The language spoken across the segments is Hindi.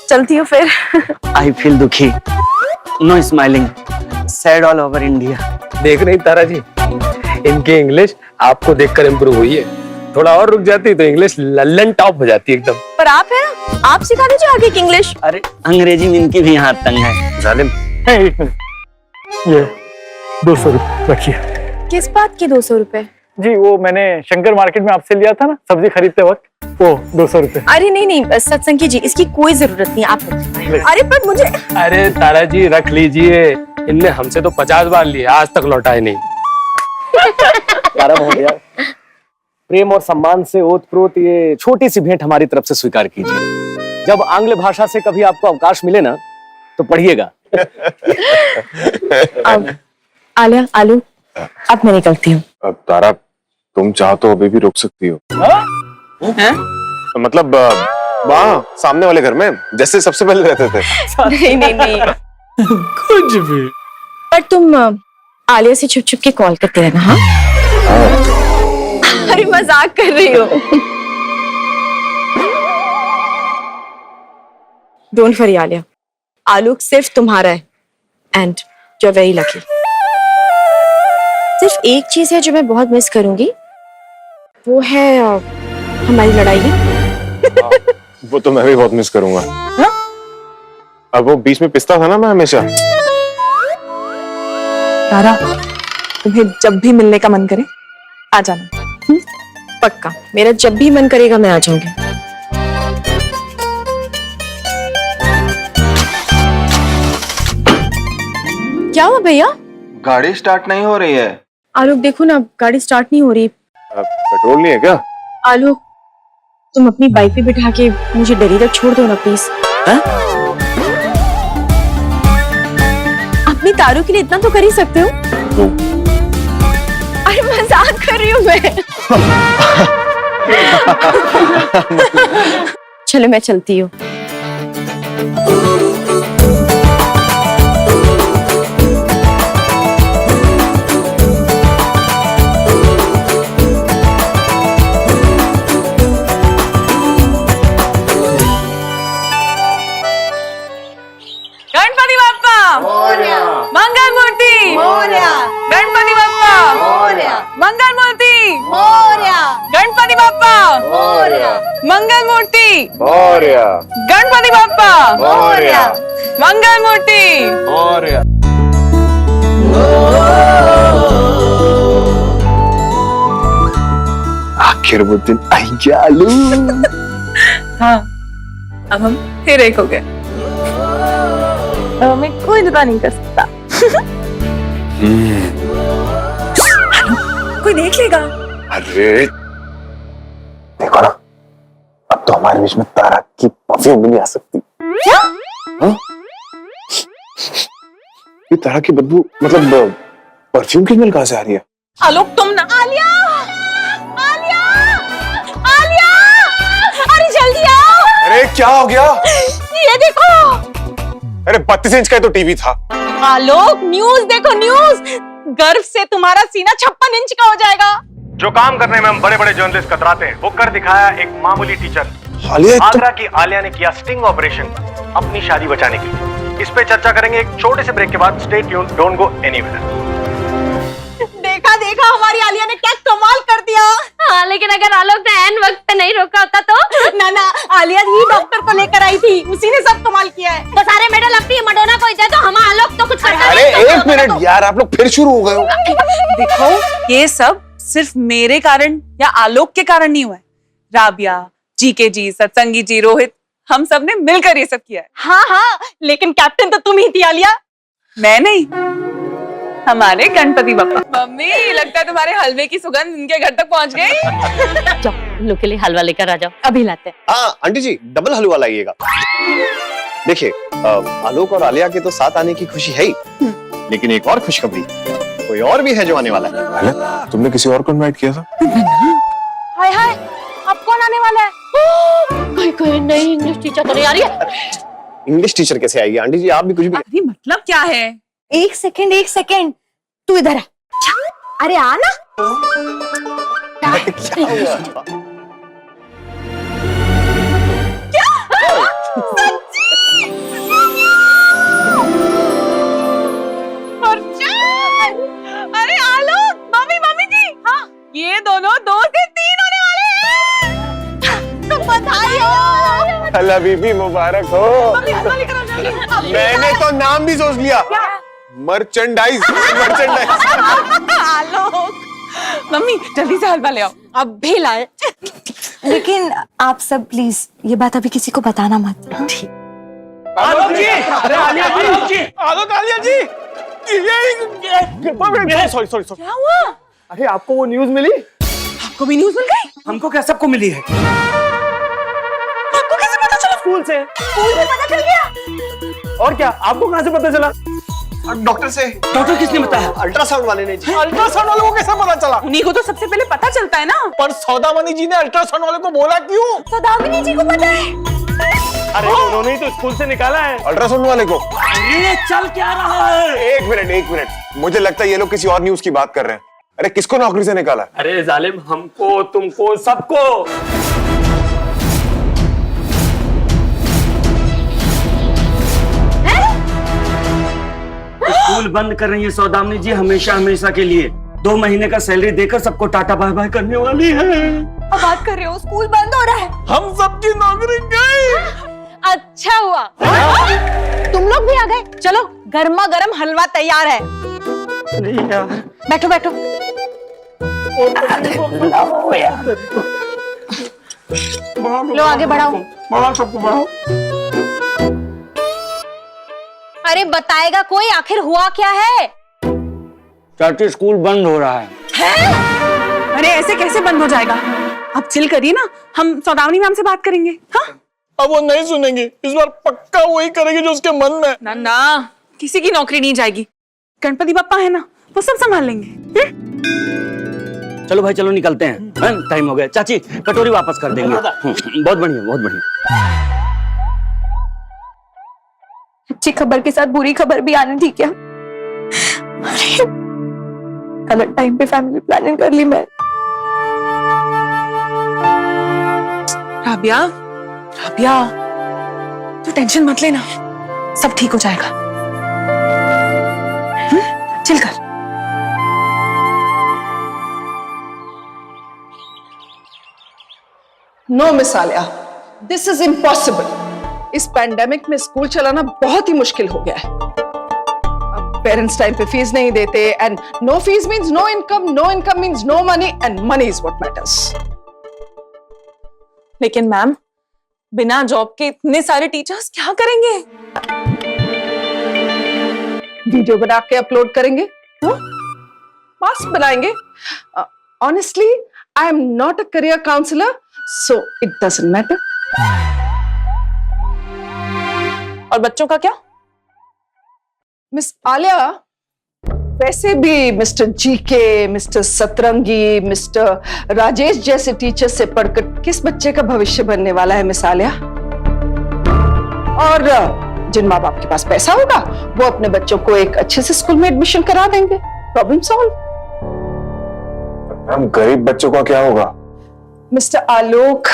चलती हूँ फिर। आई फील दुखी, no smiling, sad all over India. देख रही तारा जी, इनकी इंग्लिश आपको देखकर इम्प्रूव हुई है। थोड़ा और रुक जाती तो इंग्लिश लल्लन टॉप हो जाती एकदम। पर आप है ना, आप सिखा दीजिए आगे की इंग्लिश। अरे अंग्रेजी में इनकी भी यहाँ तंग है। जालिम। ये 200 रुपये रखिए। किस बात के 200 रुपए? जी वो मैंने शंकर मार्केट में आपसे लिया था ना सब्जी खरीदते वक्त, वो 200 रुपये। अरे नहीं सत्संग जी, इसकी कोई जरूरत नहीं, आप रखिए। अरे पर मुझे। अरे तारा जी रख लीजिए, इनने हमसे तो 50 बार लिए, आज तक लौटाए नहीं। आराम हो गया। प्रेम और सम्मान से ओतप्रोत ये छोटी सी भेंट हमारी तरफ से स्वीकार कीजिए। जब आंग्ल भाषा से कभी आपको अवकाश मिले ना तो पढ़िएगा। अब आलिया, आलू, अब मैं निकलती हूँ। अब तारा तुम चाहो तो अभी भी रुक सकती हो। हैं? मतलब वहाँ सामने वाले घर में जैसे सबसे पहले रहते थे। नहीं कुछ भी। पर तुम आलिया से छुप छुप के कॉल करते रहना। हाँ अरे मजाक कर रही हो। डोंट वरी आलिया, आलोक सिर्फ तुम्हारा है and you are very lucky. सिर्फ एक चीज है जो मैं बहुत मिस करूंगी, वो है हमारी लड़ाई। वो तो मैं भी बहुत मिस करूंगा। हाँ? अब वो बीच में पिसता था ना मैं हमेशा। तारा, तुम्हें जब भी मिलने का मन करे आ जाना। पक्का, मेरा जब भी मन करेगा मैं आ जाऊंगी। क्या हुआ भैया? गाड़ी स्टार्ट नहीं हो रही है। आलोक देखो ना, गाड़ी स्टार्ट नहीं हो रही। पेट्रोल नहीं है क्या? आलोक, तुम अपनी बाइक पे बिठा के मुझे डेरी तक छोड़ दो ना प्लीज। अपनी तारों के लिए इतना तो कर ही सकते हो। अरे मजाक कर रही हूँ मैं। चलो मैं चलती हूँ। गणपति बाप्पा मंगल मूर्ति, गणपति बाप्पा मंगल मूर्ति, गणपति बाप्पा मंगल मूर्ति, गणपति बाप्पा मंगल मूर्ति। आखिर वो दिन आई गया आलू। हाँ, अब हम फिर एक हो गए। हमें कोई जुदा नहीं कर सकता। कोई देख लेगा। अरे देखो ना, अब तो हमारे बीच में तारा की परफ्यूम भी नहीं आ सकती। क्या? हाँ? ये तारा की बदबू, मतलब परफ्यूम की स्मेल कहाँ से आ रही है? आलोक तुम ना। आलिया, आलिया, आलिया, अरे जल्दी आओ। अरे क्या हो गया? ये देखो। अरे 32 इंच का तो टीवी था। आलोक न्यूज देखो, न्यूज। गर्व से तुम्हारा सीना 56 इंच का हो जाएगा। जो काम करने में हम बड़े बड़े जर्नलिस्ट कतराते हैं, वो कर दिखाया एक मामूली टीचर। आगरा की आलिया ने किया स्टिंग ऑपरेशन अपनी शादी बचाने के लिए। इस पे चर्चा करेंगे एक छोटे से ब्रेक के बाद। Stay tuned, don't go anywhere. देखा देखा, हमारी आलिया ने क्या कमाल कर दिया। हाँ, लेकिन अगर आलोक ने ऐन वक्त पे नहीं रोका होता तो। ना आलिया ही डॉक्टर को लेकर आई थी, उसी ने सब कमाल किया है। तो सारे मेडल अपनी मडोना को ही दे, तो हम आलोक तो कुछ करता अरे नहीं। एक मिनट यार, आप लोग फिर शुरू हो गए हो। देखो, ये सब सिर्फ मेरे कारण या आलोक के कारण नहीं हुआ है। राबिया, जीके जी, सत्संगी जी, रोहित, हम सब ने मिलकर ये सब किया है। हाँ, लेकिन कैप्टन तो तुम ही थी आलिया। मैं नहीं, हमारे गणपति बाप्पा। मम्मी, लगता है तुम्हारे हलवे की सुगंध इनके घर तक पहुंच गई। जाओ, इन लोग के लिए हलवा लेकर आ जाओ, अभी लाते हैं। हाँ आंटी जी, डबल हलवा लाइएगा। देखिए, आलोक और आलिया के तो साथ आने की खुशी है ही, लेकिन एक और खुशखबरी, कोई और भी है जो आने वाला है। तुमने किसी और को इनवाइट किया था? हाय हाय, अब कौन आने वाला है? कोई कोई नई इंग्लिश टीचर तो नहीं आ रही है? इंग्लिश टीचर कैसे आएगी आंटी जी? आप भी कुछ भी। अरे मतलब क्या है? एक सेकेंड तू इधर आ। अरे आ ना। क्या हुआ? अरे आलोक, मम्मी जी, हाँ ये दोनों 2 से 3 होने वाले हैं। बधाई हो। अल्लाह बीबी मुबारक हो। मैंने तो नाम भी सोच लिया। मर्चेंडाइज। आलोक, मम्मी जल्दी से हलवा ले आओ। अब भी लाए। लेकिन आप सब प्लीज ये बात अभी किसी को बताना मत। ठीक। आलोक जी, अरे आलिया जी, आलोक, आलिया जी, सॉरी। क्या हुआ? अरे आपको वो न्यूज मिली? आपको भी न्यूज़ मिल गई? हमको क्या सबको मिली है? आपको कैसे पता चला? स्कूल से पता चल गया। और क्या? आपको कहाँ से पता चला? डॉक्टर से। डॉक्टर किसने बताया? अल्ट्रासाउंड वाले ने जी। अल्ट्रासाउंड वाले को कैसे पता चला? उन्हीं को तो सबसे पहले पता चलता है ना। पर सौदामनी जी ने अल्ट्रासाउंड वाले को बोला क्यों? सौदामिनी जी को पता है। अरे उन्होंने ही तो स्कूल से निकाला है। अल्ट्रासाउंड वाले को। अरे चल क्या रहा है? एक मिनट, मुझे लगता है ये लोग किसी और न्यूज की बात कर रहे हैं। अरे किसको नौकरी से निकाला? अरे जालिम, हमको, तुमको, सबको। स्कूल बंद कर रही है सौदामिनी जी, हमेशा के लिए। 2 महीने का सैलरी देकर सबको टाटा बाय बाय करने वाली है। अब बात कर रहे हो, स्कूल बंद हो रहा है। हम सबकी नौकरी गई। अच्छा हुआ तुम लोग भी आ गए। चलो गर्मा गर्म हलवा तैयार है। बैठो बैठो। लो आगे बढ़ाओ। सबको बढ़ाओ। अरे बताएगा कोई, आखिर हुआ क्या है? चाची स्कूल बंद हो रहा है। अरे ऐसे कैसे बंद हो जाएगा? अब चिल करिए ना, हम सौदामिनी मैम से बात करेंगे। हाँ? अब वो नहीं सुनेंगे, इस बार पक्का वही करेगी जो उसके मन में। ना किसी की नौकरी नहीं जाएगी। गणपति बप्पा है ना, वो सब संभाल लेंगे। चलो भाई, चलो निकलते हैं, टाइम हो गया। चाची कटोरी वापस कर देंगे। बहुत बढ़िया। अच्छी खबर के साथ बुरी खबर भी आनी थी क्या? अरे गलत टाइम पे फैमिली प्लानिंग कर ली मैं। राबिया, तू टेंशन मत लेना, सब ठीक हो जाएगा। चिल कर। No miss Aliya, this is impossible. इस पैंडेमिक में स्कूल चलाना बहुत ही मुश्किल हो गया है। अब पेरेंट्स टाइम पे फीस नहीं देते, and no fees means no income means no money, and money is what matters. लेकिन मैम, बिना जॉब के इतने सारे टीचर्स क्या करेंगे? वीडियो बना के अपलोड करेंगे, मास्क बनाएंगे। Honestly I am not a career counsellor, so it doesn't matter. और बच्चों का क्या? मिस आलिया, वैसे भी mister GK, mister Satrangi, mister Rajesh जैसे टीचर से पढ़कर किस बच्चे का भविष्य बनने वाला है मिस आलिया? और जिन माँ बाप के पास पैसा होगा वो अपने बच्चों को एक अच्छे से स्कूल में एडमिशन करा देंगे। Problem solve. हम गरीब बच्चों का क्या होगा? Mister Alok,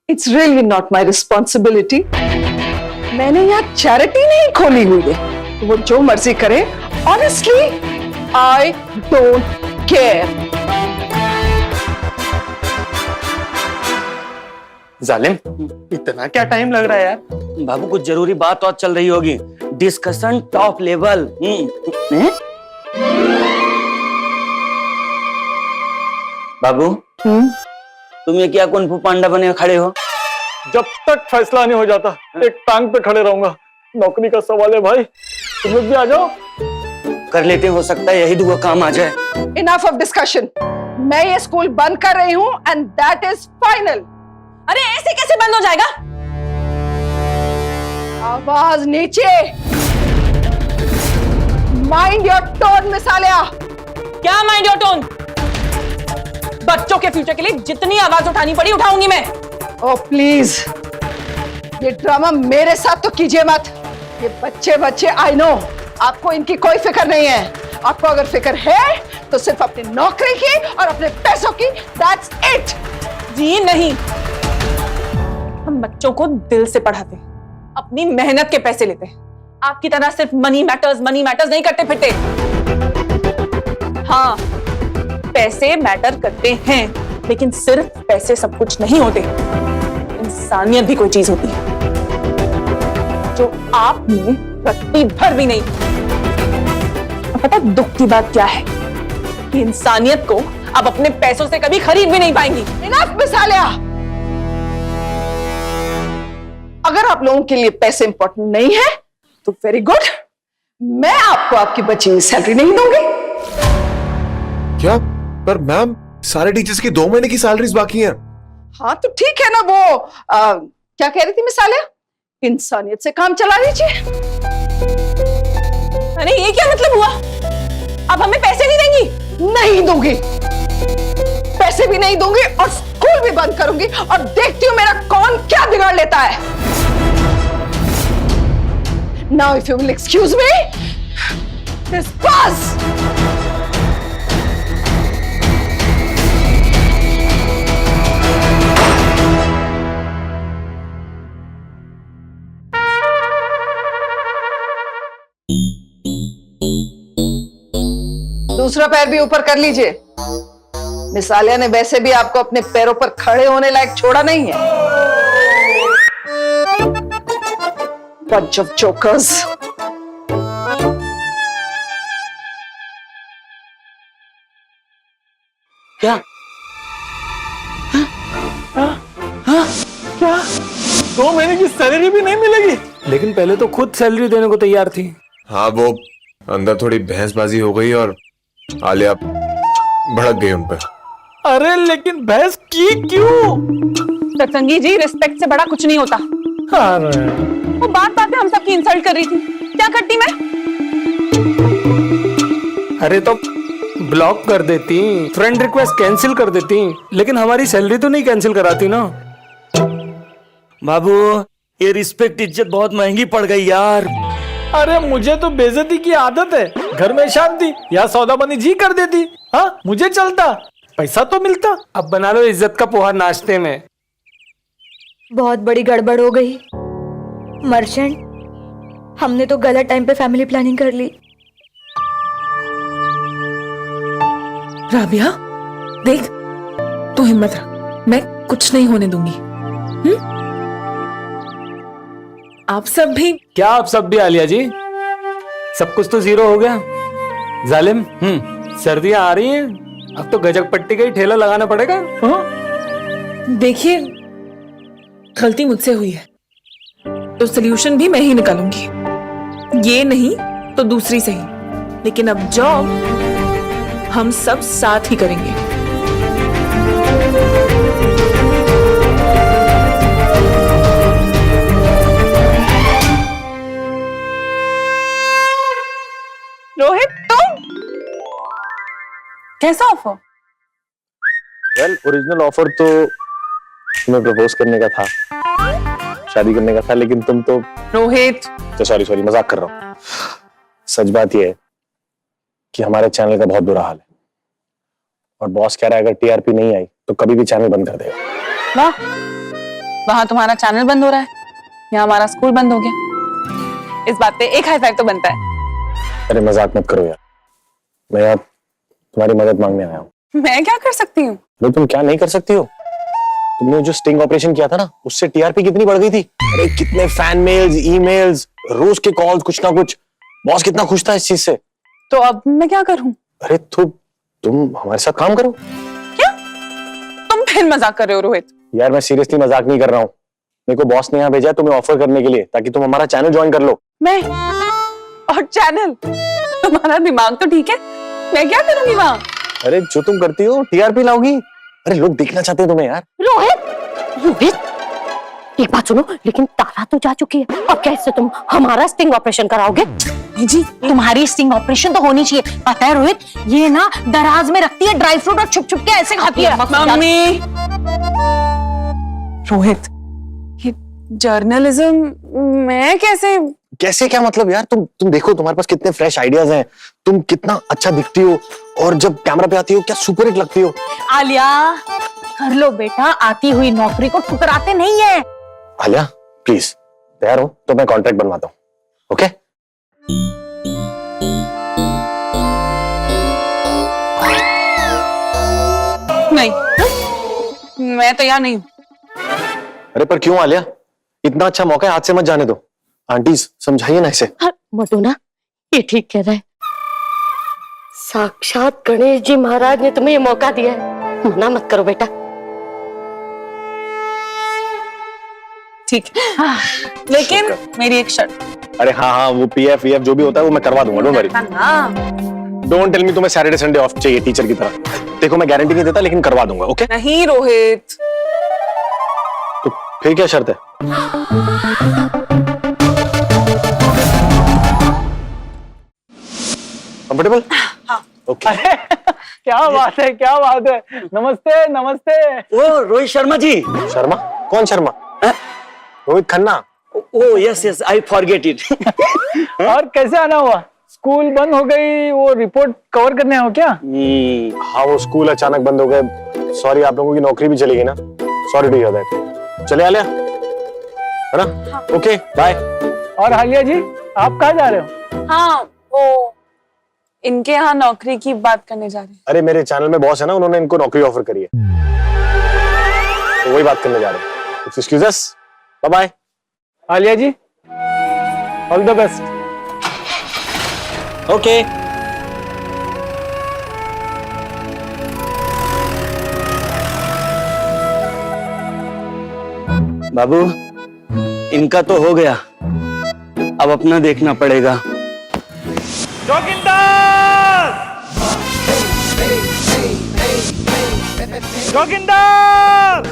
it's really not my responsibility. मैंने यहाँ चैरिटी नहीं खोली हुई है, तो वो जो मर्जी करे। Honestly I don't care. जालिम, इतना क्या टाइम लग रहा है यार? बाबू कुछ जरूरी बात और चल रही होगी, डिस्कशन टॉप लेवल। बाबू, तुम ये क्या कुंफू पांडा बने खड़े हो? जब तक फैसला नहीं हो जाता एक टांग पे खड़े रहूंगा। नौकरी का सवाल है भाई, तुम लोग भी आ जाओ। कर लेते, हो सकता है यही दुआ काम आ जाए। Enough of discussion. मैं ये स्कूल बंद कर रही हूँ एंड दैट इज फाइनल। अरे ऐसे कैसे बंद हो जाएगा? आवाज नीचे। Mind your tone miss Alia. क्या माइंड योर टोन? बच्चों के फ्यूचर के लिए जितनी आवाज उठानी पड़ी उठाऊंगी मैं। ओ प्लीज, ये ड्रामा मेरे साथ तो कीजिए मत। ये बच्चे बच्चे, आई नो आपको इनकी कोई फिक्र नहीं है। आपको अगर फिक्र है तो सिर्फ अपनी नौकरी की और अपने पैसों की, दैट्स इट। जी नहीं, हम बच्चों को दिल से पढ़ाते, अपनी मेहनत के पैसे लेते। आपकी तरह सिर्फ मनी मैटर्स नहीं करते फिरते। हाँ, पैसे मैटर करते हैं, लेकिन सिर्फ पैसे सब कुछ नहीं होते। इंसानियत भी कोई चीज होती है जो आप में रत्ती भर भी नहीं। और पता दुख की बात क्या है कि इंसानियत को आप अपने पैसों से कभी खरीद भी नहीं पाएंगी। इनफ मिसालिया, अगर आप लोगों के लिए पैसे इंपॉर्टेंट नहीं है तो वेरी गुड, मैं आपको आपकी बची हुई सैलरी नहीं दूंगी। क्या? पर मैम, सारे टीचर्स की 2 महीने की सैलरीज बाकी हैं। हाँ तो ठीक है ना, वो क्या कह रही थी मिसालिया, इंसानियत से काम चला लीजिए। अरे ये क्या मतलब हुआ? आप हमें पैसे नहीं देंगी? नहीं दूंगी, पैसे भी नहीं दूंगी और स्कूल भी बंद करूंगी, और देखती हूँ मेरा कौन क्या बिगाड़ लेता है। Now if you will excuse me, this bus. दूसरा पैर भी ऊपर कर लीजिए। मिसालिया ने वैसे भी आपको अपने पैरों पर खड़े होने लायक छोड़ा नहीं है। Bunch of jokers. क्या? क्या 2 महीने की सैलरी भी नहीं मिलेगी? लेकिन पहले तो खुद सैलरी देने को तैयार थी। हाँ, वो अंदर थोड़ी बहसबाजी हो गई और आलिया भड़क गई उन पर। अरे लेकिन बहस की क्यों? सत्संगी जी, रिस्पेक्ट से बड़ा कुछ नहीं होता। वो बात में हम सबकी इंसल्ट कर रही थी, क्या करती मैं? अरे तो ब्लॉक कर देती, फ्रेंड रिक्वेस्ट कैंसिल कर देती, लेकिन हमारी सैलरी तो नहीं कैंसिल कराती ना। बाबू, ये रिस्पेक्ट इज्जत बहुत महंगी पड़ गई यार। अरे मुझे तो बेइज्जती की आदत है। घर में शांति या सौदाबंदी जी कर देती। हाँ, मुझे चलता, पैसा तो मिलता। अब बना लो इज्जत का पोहा नाश्ते में। बहुत बड़ी गड़बड़ हो गई मर्चेंट, हमने तो गलत टाइम पे फैमिली प्लानिंग कर ली। राबिया, देख, तू हिम्मत रख, मैं कुछ नहीं होने दूंगी। आप सब भी। क्या आप सब भी आलिया जी? सब कुछ तो जीरो हो गया। जालिम, सर्दियां आ रही हैं, अब तो गजक पट्टी का ही ठेला लगाना पड़ेगा। देखिए, गलती मुझसे हुई है तो सोल्यूशन भी मैं ही निकालूंगी। ये नहीं तो दूसरी सही, लेकिन अब जॉब हम सब साथ ही करेंगे। रोहित, तुम कैसा ऑफर? वेल, ओरिजिनल ऑफर तो तुम्हें प्रपोज करने का था, शादी करने का था, लेकिन तुम तो रोहित, सॉरी मजाक कर रहा हूँ। सच बात यह है कि हमारे चैनल का बहुत बुरा हाल है और बॉस कह रहा है अगर टीआरपी नहीं आई तो कभी भी चैनल बंद कर देगा। वाह, वहां तुम्हारा चैनल बंद हो रहा है, यहाँ हमारा स्कूल बंद हो गया। इस बात पे एक हाई फाइव तो बनता है। अरे मजाक मत करो यार, मैं यहाँ तुम्हारी मदद मांगने आया हूँ। मैं क्या कर सकती हूँ? अरे तुम क्या नहीं कर सकती हो? तुमने जो स्टिंग ऑपरेशन किया था ना, उससे टीआरपी कितनी बढ़ गई थी। अरे कितने फैन मेल्स, ईमेल्स, रोज के कॉल्स, कुछ ना कुछ। बॉस कितना खुश था इस चीज से। तो अब मैं क्या करूं? अरे तुम हमारे साथ काम करो। क्या? तुम फिर मजाक कर रहे हो रोहित? यार मैं सीरियसली मजाक नहीं कर रहा हूँ। मेरे को बॉस ने यहाँ भेजा है तुम्हें ऑफर करने के लिए, ताकि तुम हमारा चैनल ज्वाइन कर लो। मैं और चैनल? तुम्हारा दिमाग तो ठीक है, मैं क्या करूंगी वहाँ? अरे जो तुम करती हो, टीआरपी लाओगी। अरे लोग देखना चाहते हैं तुम्हें यार। रोहित, एक बात सुनो, लेकिन तारा तो जा चुकी है, अब कैसे तुम हमारा स्टिंग ऑपरेशन कराओगे? जी, तुम्हारी स्टिंग ऑपरेशन तो होनी चाहिए। पता है रोहित, ये ना दराज में रखती है ड्राई फ्रूट और छुप छुप के ऐसे खाती है। मम्मी, रोहित, ये जर्नलिज्म मैं कैसे? कैसे क्या मतलब यार? तुम देखो तुम्हारे पास कितने फ्रेश आइडियाज हैं, तुम कितना अच्छा दिखती हो, और जब कैमरा पे आती हो क्या सुपर हिट लगती हो। आलिया, कर लो बेटा, आती हुई नौकरी को ठुकराते नहीं है। आलिया प्लीज, तैयार हो तो मैं कॉन्ट्रैक्ट बनवाता हूँ, ओके? नहीं, मैं तैयार नहीं हूँ। अरे पर क्यों आलिया? इतना अच्छा मौका है, हाथ से मत जाने दो। आंटीज समझाइए ना इसे। मटोना, ये ठीक कह रहा है। साक्षात गणेश जी महाराज ने तुम्हें ये मौका दिया है, मना मत करो बेटा। ठीक है, लेकिन मेरी एक शर्त। अरे हाँ, वो पीएफ वीएफ जो भी होता है वो मैं करवा दूंगा, don't worry. Don't tell me तुम्हें सैटरडे संडे ऑफ चाहिए टीचर की तरह। देखो मैं गारंटी नहीं देता, लेकिन करवा दूंगा, ओके? नहीं रोहित। तो फिर क्या शर्त है? कंफर्टेबल? हाँ। ओके। क्या बात है, क्या बात है। नमस्ते नमस्ते। ओ रोहित शर्मा जी। शर्मा? कौन शर्मा? रोहित खन्ना। ओ yes yes, I forget it. और कैसे आना हुआ? स्कूल बंद हो गई, वो रिपोर्ट कवर करने हो क्या? हाँ, वो स्कूल अचानक बंद हो गए। सॉरी, आप लोगों की नौकरी भी चली गई ना। Sorry to hear that. चले आलिया, है ना? Okay bye. और हालिया जी, आप कहाँ जा रहे हो? हाँ, वो इनके यहाँ नौकरी की बात करने जा रहे हैं। अरे मेरे चैनल में बॉस है ना, उन्होंने इनको नौकरी ऑफर करी है, तो वही बात करने जा रहे हैं। Excuse us, bye bye. Alia ji, all the best. Okay. बाबू, इनका तो हो गया, अब अपना देखना पड़ेगा। जोगिंदर! जोगिंदर!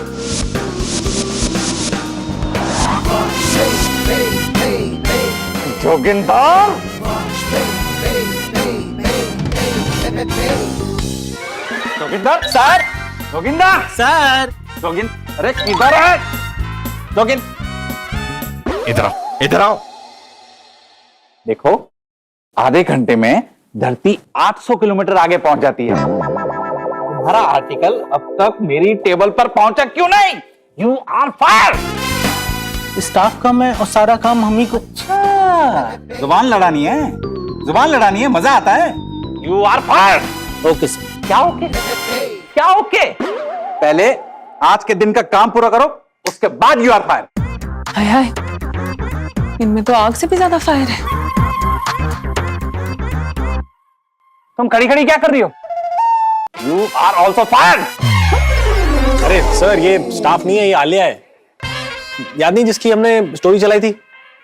जोगिंदर! जोगिंदर सर, जोगिंदर सर, जोगिंदर, अरे किधर है जोगिंदर? इधर आओ, इधर आओ। देखो, आधे घंटे में धरती 800 किलोमीटर आगे पहुंच जाती है। तुम्हारा आर्टिकल अब तक मेरी टेबल पर पहुंचा क्यों नहीं? You are fired. स्टाफ कम है और सारा काम हम ही को। अच्छा, जुबान लड़ानी है, जुबान लड़ानी है, मजा आता है। You are fired. Okay sir. क्या ओके? क्या ओके? पहले आज के दिन का काम पूरा करो, उसके बाद यू आर फायर। हाय हाय, इनमें तो आग से भी ज्यादा फायर है। तुम खड़ी खड़ी क्या कर रही हो? You are also fired. अरे सर, ये स्टाफ नहीं है, ये आलिया है। याद नहीं जिसकी हमने स्टोरी चलाई थी,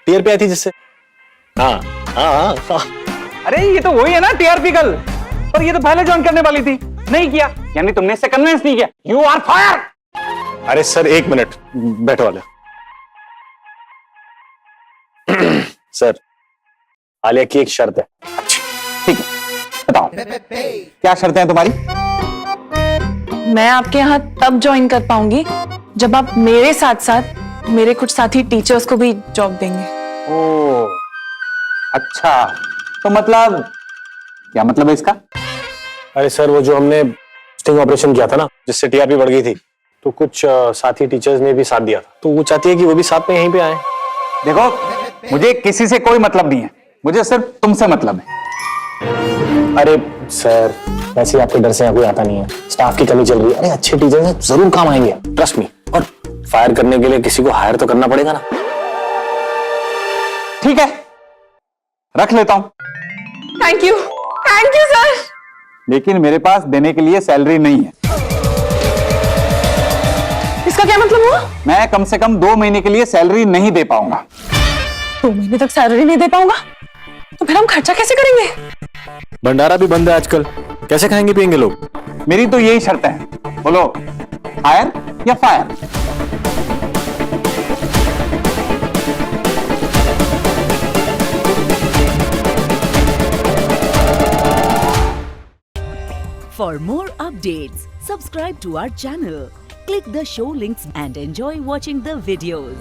टीआरपी आई थी जिससे? हाँ हाँ हाँ। अरे ये तो वही है ना टीआरपी गर्ल, पर ये तो पहले ज्वाइन करने वाली थी, नहीं किया, यानी तुमने इससे कन्विंस नहीं किया। You are fired. अरे सर एक मिनट बैठो वाले। सर, आलिया की एक शर्त है। ठीक है, बताओ क्या शर्तें हैं तुम्हारी? मैं आपके यहाँ तब ज्वाइन कर पाऊंगी जब आप मेरे साथ साथ मेरे कुछ साथी टीचर्स को भी जॉब देंगे। ओ अच्छा, तो मतलब क्या मतलब है इसका? अरे सर, वो जो हमने स्टिंग ऑपरेशन किया था ना, जिससे टीआरपी बढ़ गई थी, तो कुछ साथी टीचर्स ने भी साथ दिया था, तो वो चाहती है कि वो भी साथ में यहीं पे आए। देखो, मुझे किसी से कोई मतलब नहीं है, मुझे सिर्फ तुमसे मतलब है। अरे सर, वैसे ही आपके डर से यहाँ कोई आता नहीं है, स्टाफ की कमी चल रही है। अरे अच्छे टीचर्स हैं, जरूर काम आएंगे, ट्रस्ट मी। और फायर करने के लिए किसी को हायर तो करना पड़ेगा ना। ठीक है, रख लेता हूं। Thank you sir. लेकिन मेरे पास देने के लिए सैलरी नहीं है। इसका क्या मतलब हुआ? मैं कम से कम 2 महीने के लिए सैलरी नहीं दे पाऊंगा। 2 महीने तक सैलरी नहीं दे पाऊंगा तो फिर हम खर्चा कैसे करेंगे? भंडारा भी बंद है आजकल, कैसे खाएंगे पिएंगे लोग? मेरी तो यही शर्त है, बोलो हायर या fire? For more updates, subscribe to our channel, Click the show links and enjoy watching the videos.